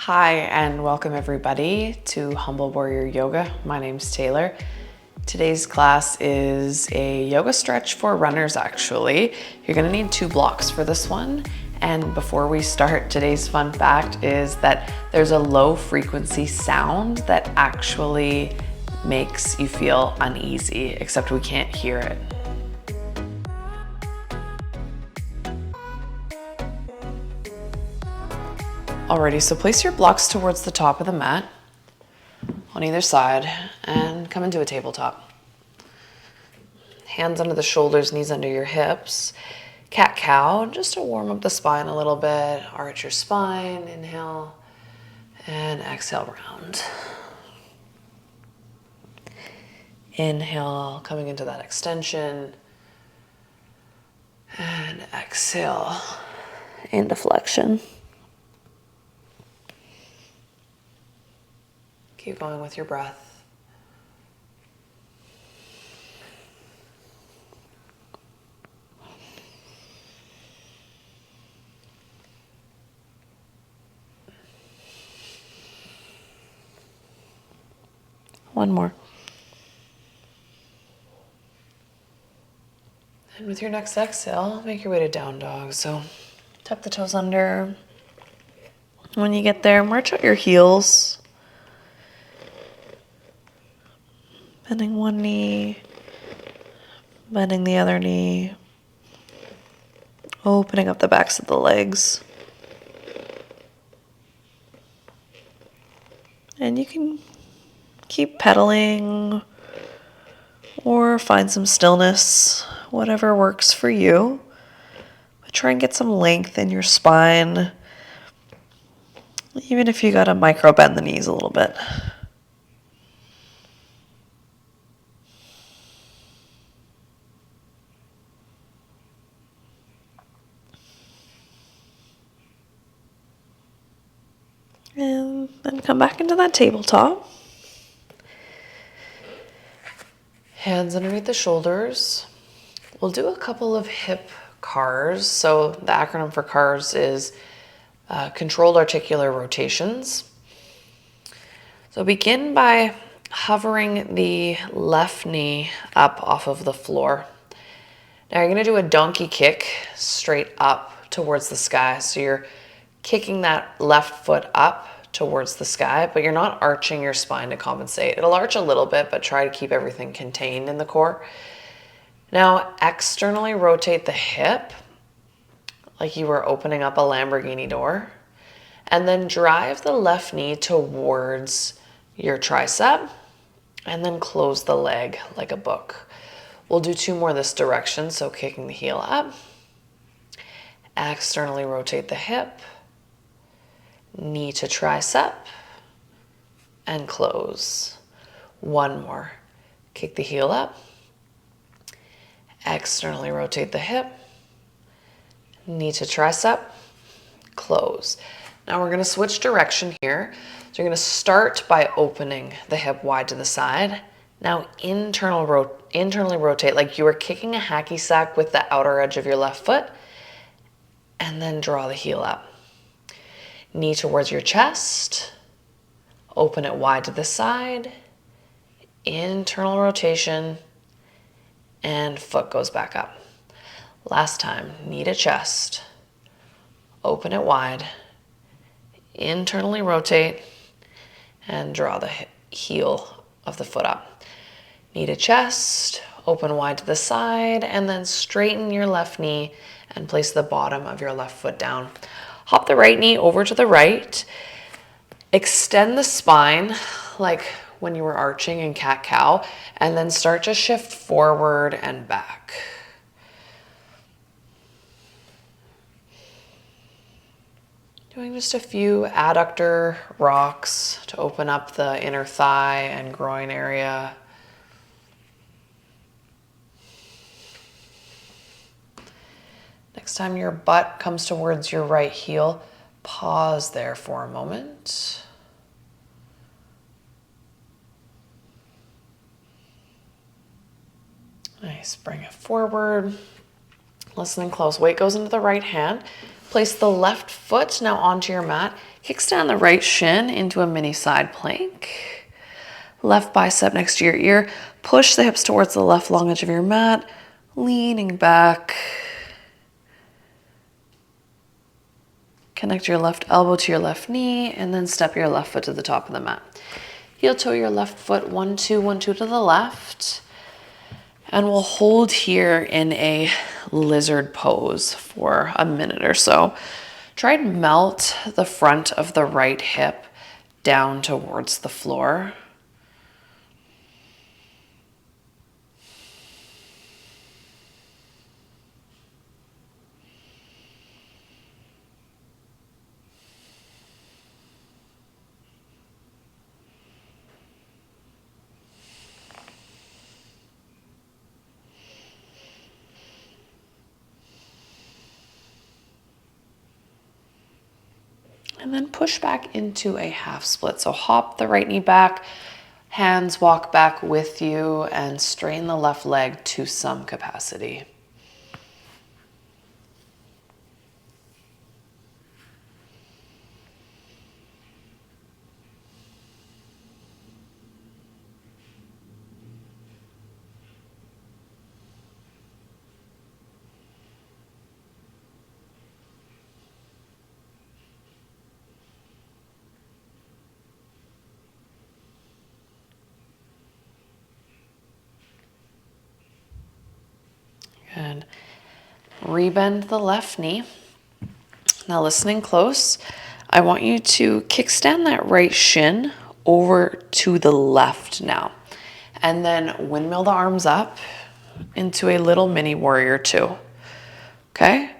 Hi and welcome everybody to Humble Warrior Yoga. My name's Taylor. Today's class is a yoga stretch for runners actually. You're gonna need 2 blocks for this one. And before we start, today's fun fact is that there's a low frequency sound that actually makes you feel uneasy, except we can't hear it. Alrighty, so place your blocks towards the top of the mat on either side and come into a tabletop. Hands under the shoulders, knees under your hips. Cat-cow, just to warm up the spine a little bit. Arch your spine, inhale, and exhale round. Inhale, coming into that extension, and exhale into flexion. Keep going with your breath. One more. And with your next exhale, make your way to down dog. So tuck the toes under. When you get there, march out your heels. Bending one knee, bending the other knee, opening up the backs of the legs. And you can keep pedaling or find some stillness, whatever works for you. But try and get some length in your spine, even if you gotta micro bend the knees a little bit. And then come back into that tabletop. Hands underneath the shoulders. We'll do a couple of hip CARs. So the acronym for CARs is controlled articular rotations. So begin by hovering the left knee up off of the floor. Now you're going to do a donkey kick straight up towards the sky. So you're kicking that left foot up towards the sky, but you're not arching your spine to compensate. It'll arch a little bit, but try to keep everything contained in the core. Now externally rotate the hip like you were opening up a Lamborghini door, and then drive the left knee towards your tricep, and then close the leg like a book. We'll do 2 more this direction, so kicking the heel up, externally rotate the hip, knee to tricep, and close. 1 more. Kick the heel up, externally rotate the hip, knee to tricep, close. Now we're going to switch direction here. So you're going to start by opening the hip wide to the side. Now internally rotate like you were kicking a hacky sack with the outer edge of your left foot, and then draw the heel up. Knee towards your chest, open it wide to the side, internal rotation, and foot goes back up. Last time, knee to chest, open it wide, internally rotate, and draw the heel of the foot up. Knee to chest, open wide to the side, and then straighten your left knee and place the bottom of your left foot down. Hop the right knee over to the right. Extend the spine like when you were arching in cat-cow, and then start to shift forward and back. Doing just a few adductor rocks to open up the inner thigh and groin area. Next time your butt comes towards your right heel, pause there for a moment. Nice, bring it forward. Listening close, weight goes into the right hand. Place the left foot now onto your mat. Kickstand the right shin into a mini side plank. Left bicep next to your ear. Push the hips towards the left long edge of your mat, leaning back. Connect your left elbow to your left knee and then step your left foot to the top of the mat. Heel toe your left foot, 1, 2, 1, 2 to the left. And we'll hold here in a lizard pose for a minute or so. Try and melt the front of the right hip down towards the floor. And then push back into a half split. So hop the right knee back, hands walk back with you, and strain the left leg to some capacity. Good. Rebend the left knee. Now listening close, I want you to kickstand that right shin over to the left now. And then windmill the arms up into a little mini warrior two. Okay?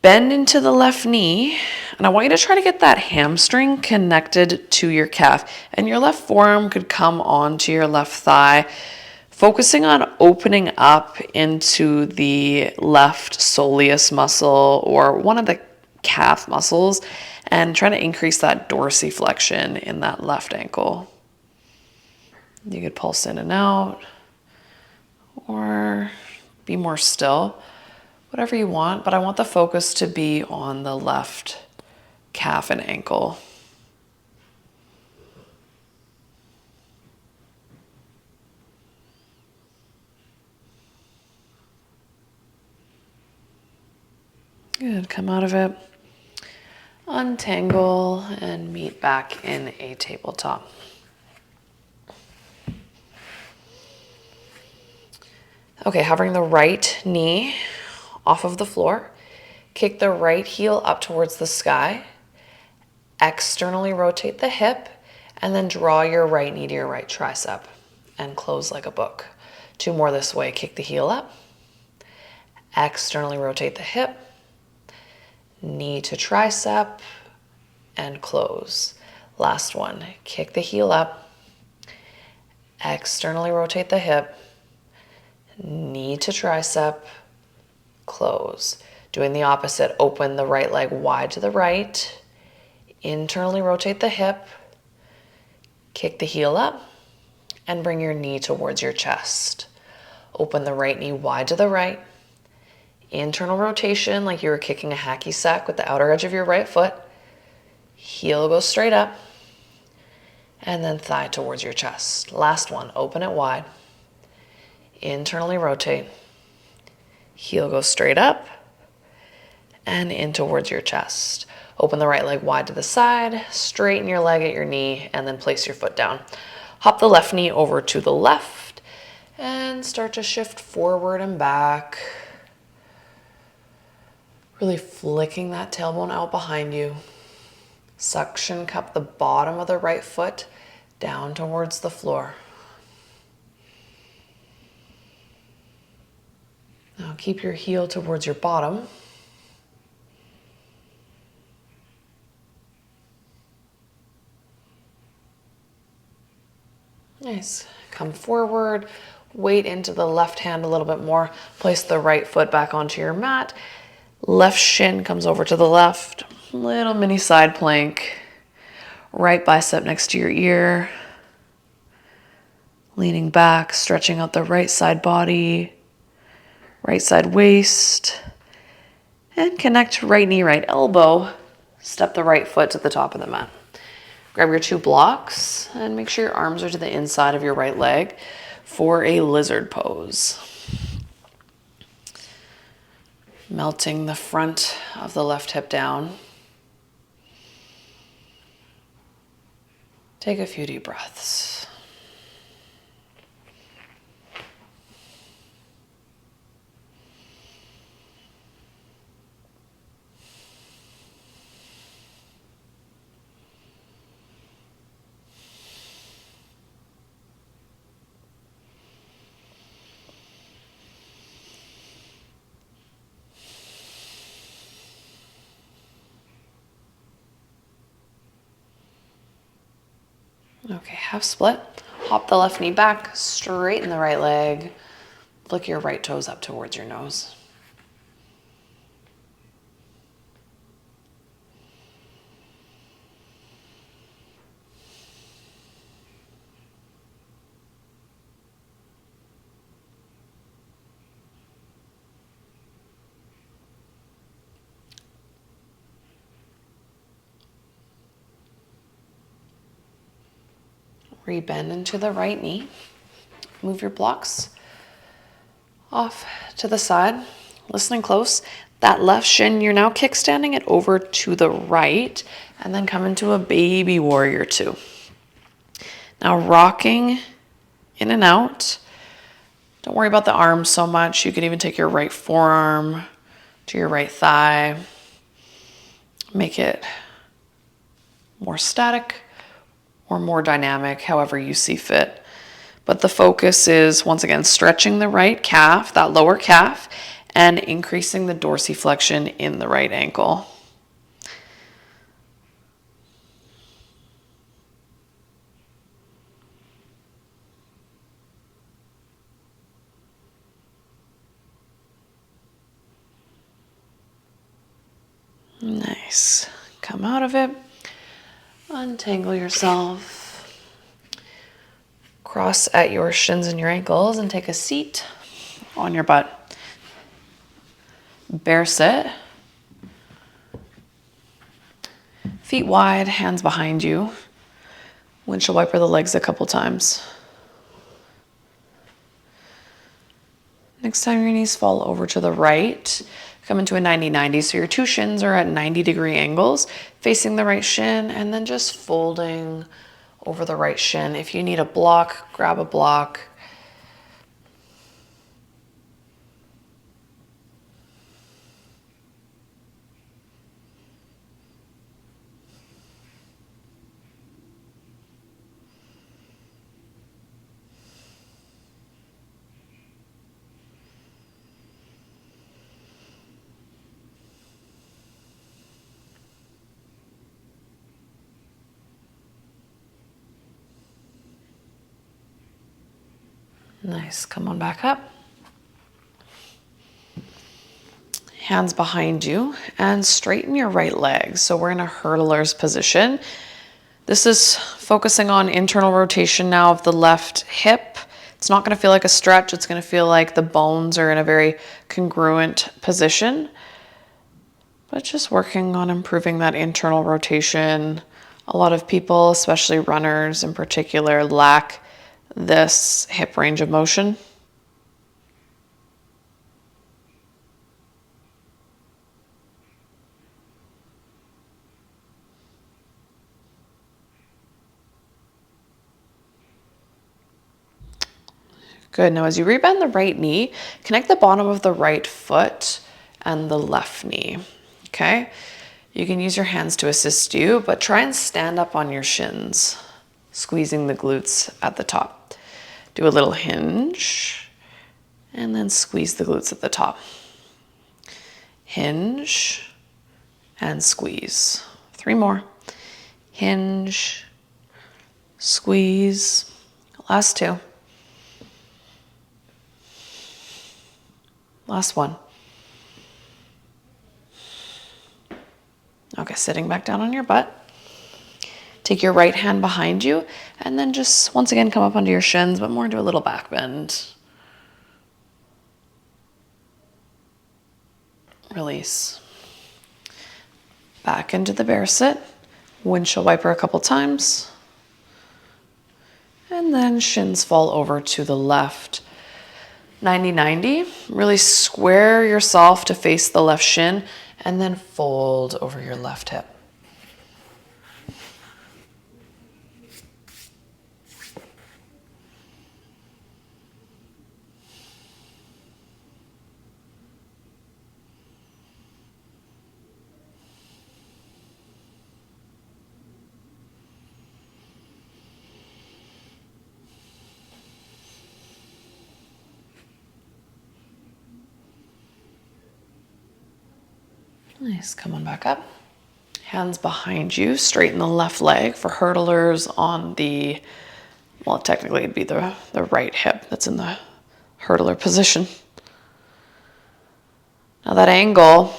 Bend into the left knee, and I want you to try to get that hamstring connected to your calf. And your left forearm could come onto your left thigh, focusing on opening up into the left soleus muscle or one of the calf muscles and trying to increase that dorsiflexion in that left ankle. You could pulse in and out or be more still, whatever you want, but I want the focus to be on the left calf and ankle. Good, come out of it. Untangle and meet back in a tabletop. Okay, hovering the right knee off of the floor. Kick the right heel up towards the sky. Externally rotate the hip and then draw your right knee to your right tricep and close like a book. 2 more this way. Kick the heel up. Externally rotate the hip. Knee to tricep and close. Last one. Kick the heel up. Externally rotate the hip. Knee to tricep. Close. Doing the opposite. Open the right leg wide to the right. Internally rotate the hip. Kick the heel up and bring your knee towards your chest. Open the right knee wide to the right. Internal rotation like you were kicking a hacky sack with the outer edge of your right foot. Heel goes straight up. And then thigh towards your chest. Last one, open it wide. Internally rotate. Heel goes straight up and in towards your chest. Open the right leg wide to the side, straighten your leg at your knee, and then place your foot down. Hop the left knee over to the left and start to shift forward and back. Really flicking that tailbone out behind you. Suction cup the bottom of the right foot down towards the floor. Now keep your heel towards your bottom. Nice. Come forward, weight into the left hand a little bit more. Place the right foot back onto your mat. Left shin comes over to the left. Little mini side plank. Right bicep next to your ear. Leaning back, stretching out the right side body. Right side waist. And connect right knee, right elbow. Step the right foot to the top of the mat. Grab your 2 blocks and make sure your arms are to the inside of your right leg for a lizard pose. Melting the front of the left hip down. Take a few deep breaths. Okay, half split. Hop the left knee back, straighten the right leg. Flick your right toes up towards your nose. Rebend into the right knee. Move your blocks off to the side. Listening close. That left shin, you're now kickstanding it over to the right and then come into a baby warrior 2. Now rocking in and out. Don't worry about the arms so much. You can even take your right forearm to your right thigh. Make it more static or more dynamic, however you see fit. But the focus is, once again, stretching the right calf, that lower calf, and increasing the dorsiflexion in the right ankle. Nice. Come out of it. Untangle yourself. Cross at your shins and your ankles and take a seat on your butt. Bear sit. Feet wide, hands behind you. Windshield wiper the legs a couple times. Next time your knees fall over to the right, come into a 90-90. So your 2 shins are at 90-degree angles, facing the right shin, and then just folding over the right shin. If you need a block, grab a block. Nice, come on back up. Hands behind you and straighten your right leg. So we're in a hurdler's position. This is focusing on internal rotation now of the left hip. It's not gonna feel like a stretch. It's gonna feel like the bones are in a very congruent position. But just working on improving that internal rotation. A lot of people, especially runners in particular, lack this hip range of motion. Good. Now as you rebend the right knee, connect the bottom of the right foot and the left knee. Okay? You can use your hands to assist you, but try and stand up on your shins, squeezing the glutes at the top. Do a little hinge and then squeeze the glutes at the top. Hinge and squeeze. 3 more. Hinge, squeeze. Last 2. Last 1. Okay, sitting back down on your butt. Take your right hand behind you and then just once again come up onto your shins, but more into a little back bend. Release. Back into the bear sit. Windshield wiper a couple times. And then shins fall over to the left. 90-90. Really square yourself to face the left shin and then fold over your left hip. Nice, come on back up. Hands behind you, straighten the left leg. For hurdlers on the, well, technically it'd be the right hip that's in the hurdler position. Now that angle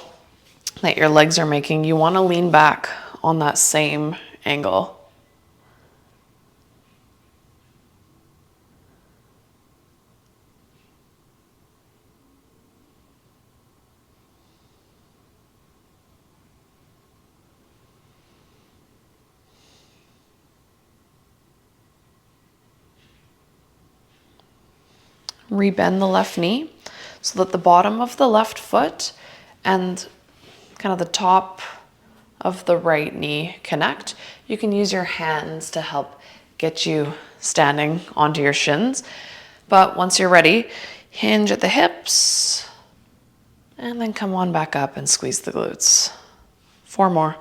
that your legs are making, you want to lean back on that same angle. Rebend the left knee so that the bottom of the left foot and kind of the top of the right knee connect. You can use your hands to help get you standing onto your shins. But once you're ready, hinge at the hips and then come on back up and squeeze the glutes. 4 more.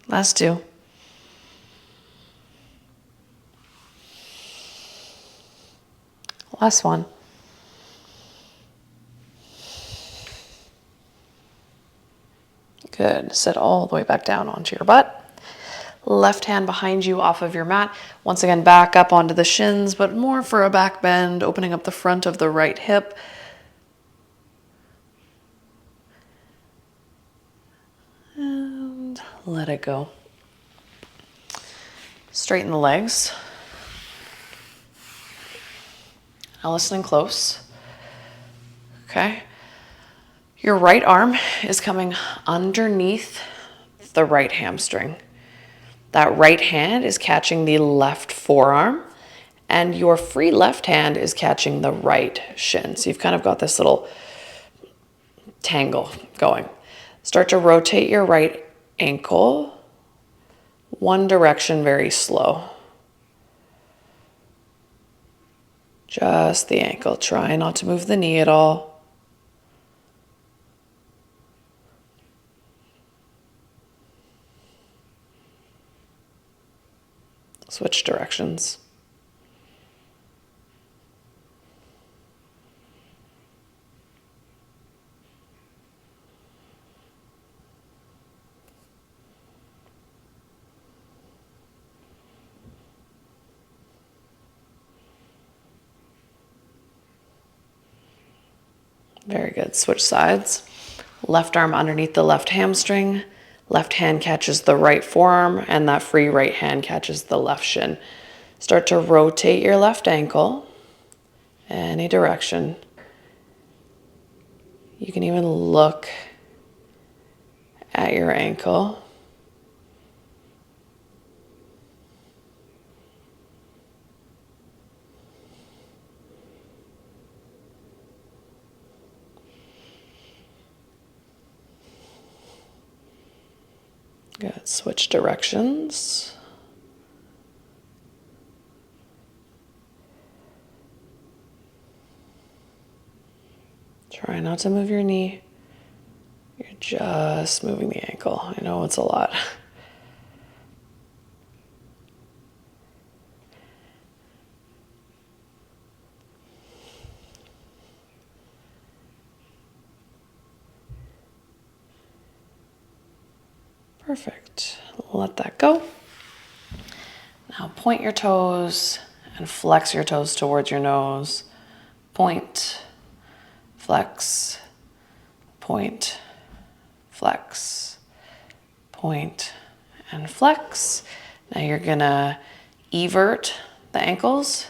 Last 2. Last 1. Good. Sit all the way back down onto your butt. Left hand behind you off of your mat. Once again, back up onto the shins, but more for a back bend, opening up the front of the right hip. And let it go. Straighten the legs. Now listening close. Okay. Your right arm is coming underneath the right hamstring. That right hand is catching the left forearm, and your free left hand is catching the right shin. So you've kind of got this little tangle going. Start to rotate your right ankle one direction, very slow. Just the ankle. Try not to move the knee at all. Switch directions. Very good. Switch sides. Left arm underneath the left hamstring. Left hand catches the right forearm, and that free right hand catches the left shin. Start to rotate your left ankle any direction. You can even look at your ankle. Good. Switch directions. Try not to move your knee. You're just moving the ankle. I know it's a lot. Perfect. Let that go. Now point your toes and flex your toes towards your nose. Point, flex, point, flex, point, and flex. Now you're gonna evert the ankles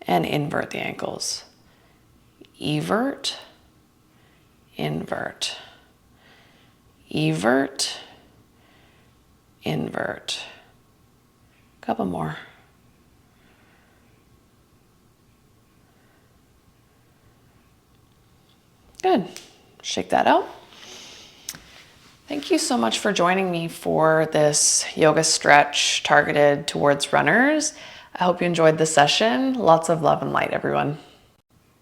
and invert the ankles. Evert, invert, evert, invert. Couple more. Good. Shake that out. Thank you so much for joining me for this yoga stretch targeted towards runners. I hope you enjoyed the session. Lots of love and light, everyone.